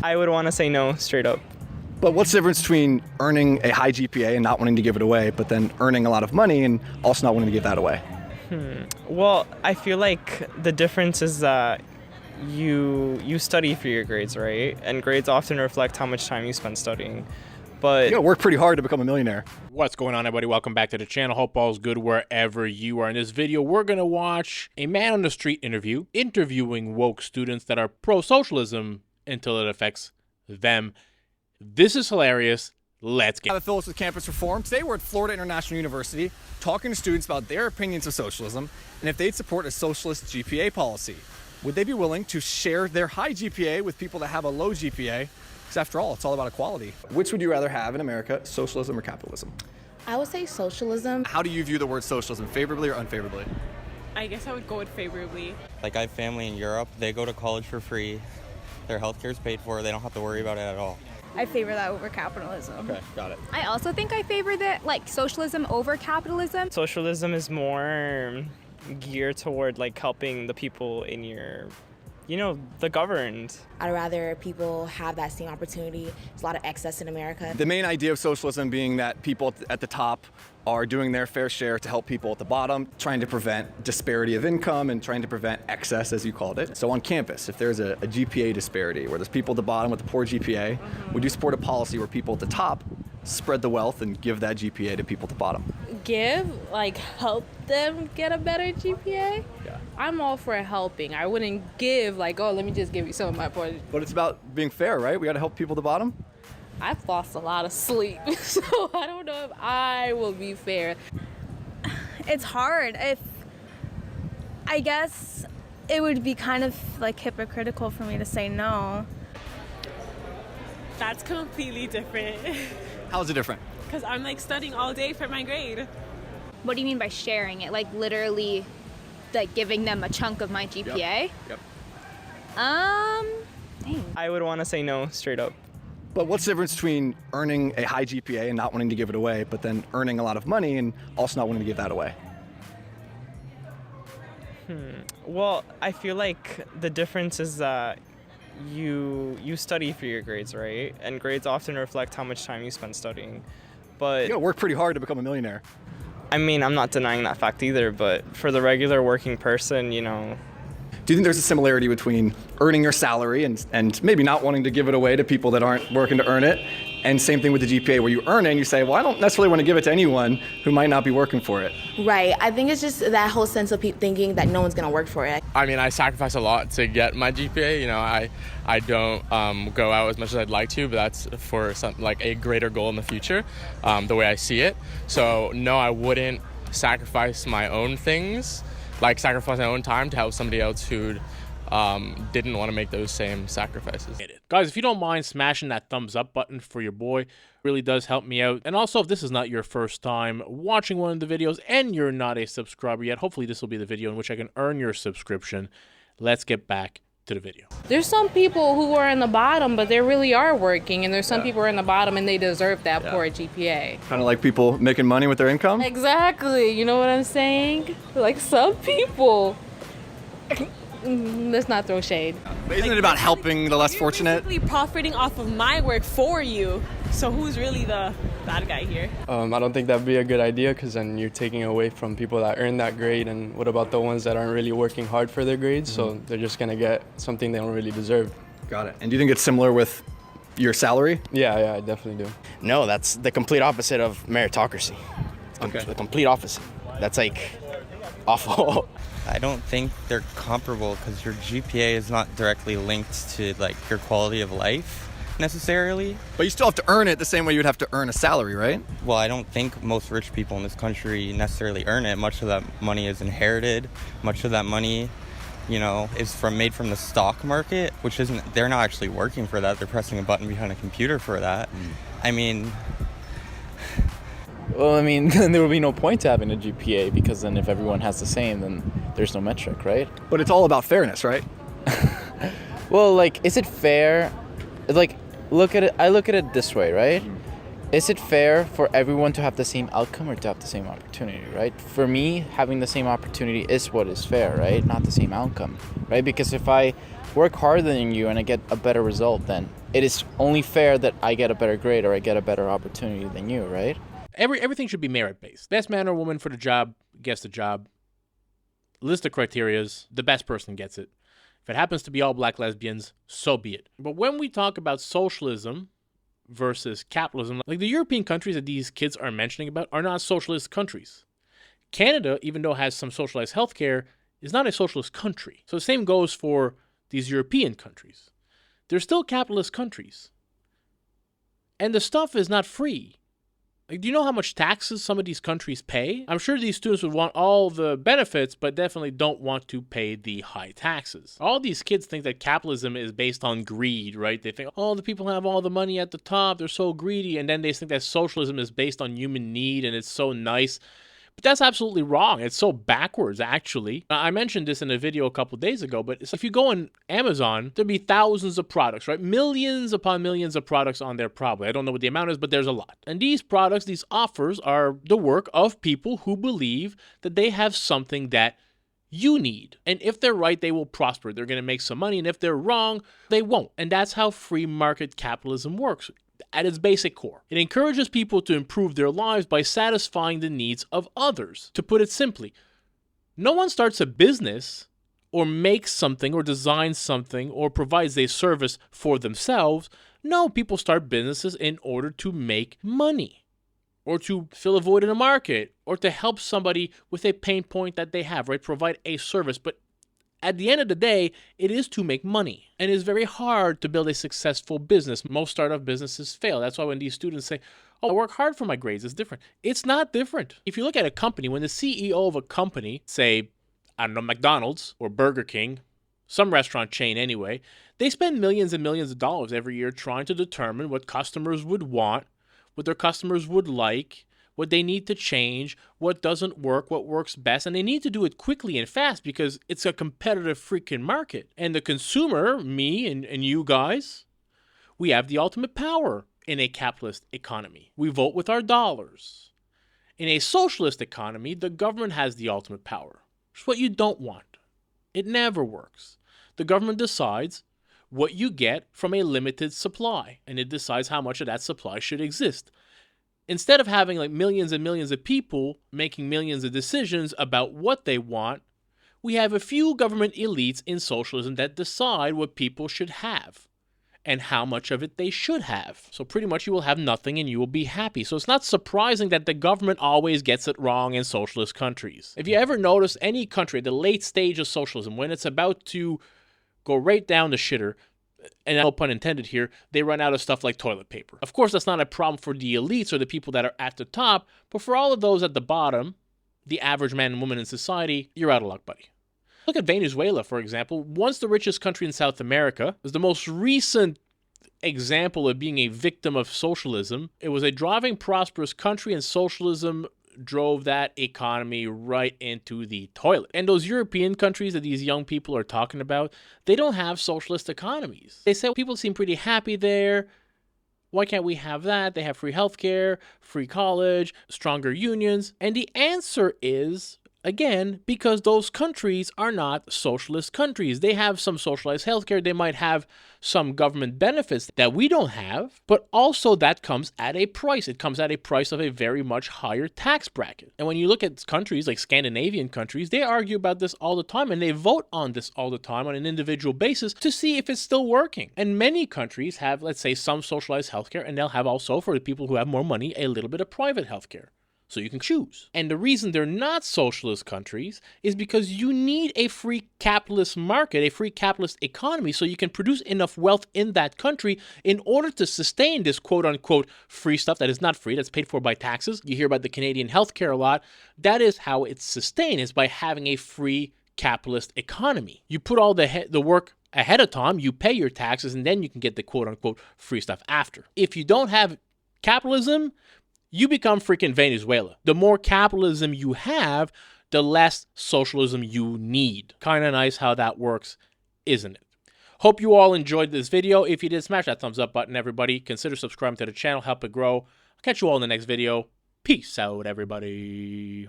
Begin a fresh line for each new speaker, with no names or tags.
I would want to say no, straight up.
But what's the difference between earning a high GPA and not wanting to give it away, but then earning a lot of money and also not wanting to give that away?
Well, I feel like the difference is that you study for your grades, right? And grades often reflect how much time you spend studying. But
You gotta work pretty hard to become a millionaire.
What's going on, everybody? Welcome back to the channel. Hope all's good wherever you are. In this video, we're going to watch a man on the street interviewing woke students that are pro-socialism until it affects them. This is hilarious. Let's get it.
The Phillips with Campus Reform. Today we're at Florida International University talking to students about their opinions of socialism and if they'd support a socialist GPA policy. Would they be willing to share their high GPA with people that have a low GPA? Because after all, it's all about equality. Which would you rather have in America, socialism or capitalism?
I would say socialism.
How do you view the word socialism, favorably or unfavorably?
I guess I would go with favorably.
Like, I have family in Europe. They go to college for free. Their healthcare is paid for. They don't have to worry about it at all.
I favor that over capitalism.
Okay, got it.
I also think I favor that, like, socialism over capitalism.
socialism is more geared toward like helping the people in your, the governed.
I'd rather people have that same opportunity. There's a lot of excess in America.
The main idea of socialism being that people at the top are doing their fair share to help people at the bottom, trying to prevent disparity of income and trying to prevent excess, as you called it. So on campus, if there's a GPA disparity where there's people at the bottom with a poor GPA, would you support a policy where people at the top spread the wealth and give that GPA to people at the bottom?
Help them get a better GPA.
Yeah.
I'm all for helping. I wouldn't give let me just give you some of my points.
But it's about being fair, right? We gotta help people at the bottom.
I've lost a lot of sleep, so I don't know if I will be fair.
It's hard. I guess it would be kind of like hypocritical for me to say no.
That's completely different
How is it different?
because I'm studying all day for my grade.
What do you mean by sharing it? Like literally, like giving them a chunk of my GPA?
Yep.
Dang.
I would want to say no, straight up.
But what's the difference between earning a high GPA and not wanting to give it away, but then earning a lot of money and also not wanting to give that away?
Well, I feel like the difference is that you study for your grades, right? And grades often reflect how much time you spend studying. But
You gotta work pretty hard to become a millionaire.
I mean, I'm not denying that fact either, but for the regular working person,
Do you think there's a similarity between earning your salary and maybe not wanting to give it away to people that aren't working to earn it? And same thing with the GPA where you earn it and you say, well, I don't necessarily want to give it to anyone who might not be working for it.
Right. I think it's just that whole sense of thinking that no one's going to work for it.
I mean, I sacrifice a lot to get my GPA. I don't go out as much as I'd like to, but that's for a greater goal in the future, the way I see it. So no, I wouldn't sacrifice my own things, sacrifice my own time to help somebody else who didn't want to make those same sacrifices.
Guys, if you don't mind smashing that thumbs up button for your boy, it really does help me out. And also, if this is not your first time watching one of the videos and you're not a subscriber yet, hopefully this will be the video in which I can earn your subscription. Let's get back to the video.
There's some people who are in the bottom, but they really are working, and there's some people who are in the bottom and they deserve that poor GPA.
Kind of like people making money with their income?
Exactly. You know what I'm saying? Like some people. Let's not throw shade.
But isn't it about helping the less fortunate?
Basically profiting off of my work for you. So who's really the bad guy here?
I don't think that'd be a good idea because then you're taking away from people that earn that grade, and what about the ones that aren't really working hard for their grades? So they're just gonna get something they don't really deserve.
Got it. And do you think it's similar with your salary?
Yeah, I definitely do.
No, that's the complete opposite of meritocracy.
Okay.
The complete opposite. That's awful.
I don't think they're comparable because your GPA is not directly linked to your quality of life necessarily.
But you still have to earn it the same way you'd have to earn a salary, right?
Well, I don't think most rich people in this country necessarily earn it. Much of that money is inherited. Much of that money, is made from the stock market, which isn't, they're not actually working for that. They're pressing a button behind a computer for that. I mean,
Well, then there would be no point to having a GPA because then if everyone has the same, then there's no metric, right?
But it's all about fairness, right?
Well, is it fair? I look at it this way, right? Is it fair for everyone to have the same outcome or to have the same opportunity, right? For me, having the same opportunity is what is fair, right? Not the same outcome, right? Because if I work harder than you and I get a better result, then it is only fair that I get a better grade or I get a better opportunity than you, right?
Everything should be merit-based. Best man or woman for the job gets the job. List of criterias, the best person gets it. If it happens to be all black lesbians, so be it. But when we talk about socialism versus capitalism, like the European countries that these kids are mentioning about are not socialist countries. Canada, even though it has some socialized healthcare, is not a socialist country. So the same goes for these European countries. They're still capitalist countries. And the stuff is not free. Like, do you know how much taxes some of these countries pay? I'm sure these students would want all the benefits, but definitely don't want to pay the high taxes. All these kids think that capitalism is based on greed, right? They think, oh, the people have all the money at the top, they're so greedy, and then they think that socialism is based on human need and it's so nice. But that's absolutely wrong. It's so backwards, actually. I mentioned this in a video a couple days ago, but if you go on Amazon, there'd be thousands of products, right? Millions upon millions of products on there probably. I don't know what the amount is, but there's a lot. And these products, these offers are the work of people who believe that they have something that you need. And if they're right, they will prosper. They're going to make some money. And if they're wrong, they won't. And that's how free market capitalism works. At its basic core, it encourages people to improve their lives by satisfying the needs of others. To put it simply, no one starts a business or makes something or designs something or provides a service for themselves. No, people start businesses in order to make money or to fill a void in a market or to help somebody with a pain point that they have, right? Provide a service. But at the end of the day, it is to make money. And it's very hard to build a successful business. Most startup businesses fail. That's why when these students say, oh, I work hard for my grades, it's different. It's not different. If you look at a company, when the CEO of a company, say, I don't know, McDonald's or Burger King, some restaurant chain anyway, they spend millions and millions of dollars every year trying to determine what customers would want, what their customers would like, what they need to change, what doesn't work, what works best. And they need to do it quickly and fast because it's a competitive freaking market. And the consumer, me and you guys, we have the ultimate power in a capitalist economy. We vote with our dollars. In a socialist economy, the government has the ultimate power. It's what you don't want. It never works. The government decides what you get from a limited supply, and it decides how much of that supply should exist. Instead of having like millions and millions of people making millions of decisions about what they want, we have a few government elites in socialism that decide what people should have and how much of it they should have. So pretty much you will have nothing and you will be happy. So it's not surprising that the government always gets it wrong in socialist countries. If you ever notice any country at the late stage of socialism, when it's about to go right down the shitter, and no pun intended here, they run out of stuff like toilet paper. Of course, that's not a problem for the elites or the people that are at the top, but for all of those at the bottom, the average man and woman in society, you're out of luck, buddy. Look at Venezuela, for example. Once the richest country in South America, was the most recent example of being a victim of socialism. It was a thriving, prosperous country, and socialism drove that economy right into the toilet. And those European countries that these young people are talking about, they don't have socialist economies. They say people seem pretty happy there. Why can't we have that? They have free healthcare, free college, stronger unions. And the answer is, again, because those countries are not socialist countries. They have some socialized healthcare. They might have some government benefits that we don't have, but also that comes at a price. It comes at a price of a very much higher tax bracket. And when you look at countries like Scandinavian countries, they argue about this all the time and they vote on this all the time on an individual basis to see if it's still working. And many countries have, let's say, some socialized healthcare, and they'll have also, for the people who have more money, a little bit of private healthcare. So you can choose. And the reason they're not socialist countries is because you need a free capitalist market, a free capitalist economy, so you can produce enough wealth in that country in order to sustain this quote-unquote free stuff that is not free, that's paid for by taxes. You hear about the Canadian healthcare a lot. That is how it's sustained, is by having a free capitalist economy. You put all the work ahead of time, you pay your taxes, and then you can get the quote-unquote free stuff after. If you don't have capitalism, you become freaking Venezuela. The more capitalism you have, the less socialism you need. Kind of nice how that works, isn't it? Hope you all enjoyed this video. If you did, smash that thumbs up button, everybody. Consider subscribing to the channel, help it grow. I'll catch you all in the next video. Peace out, everybody.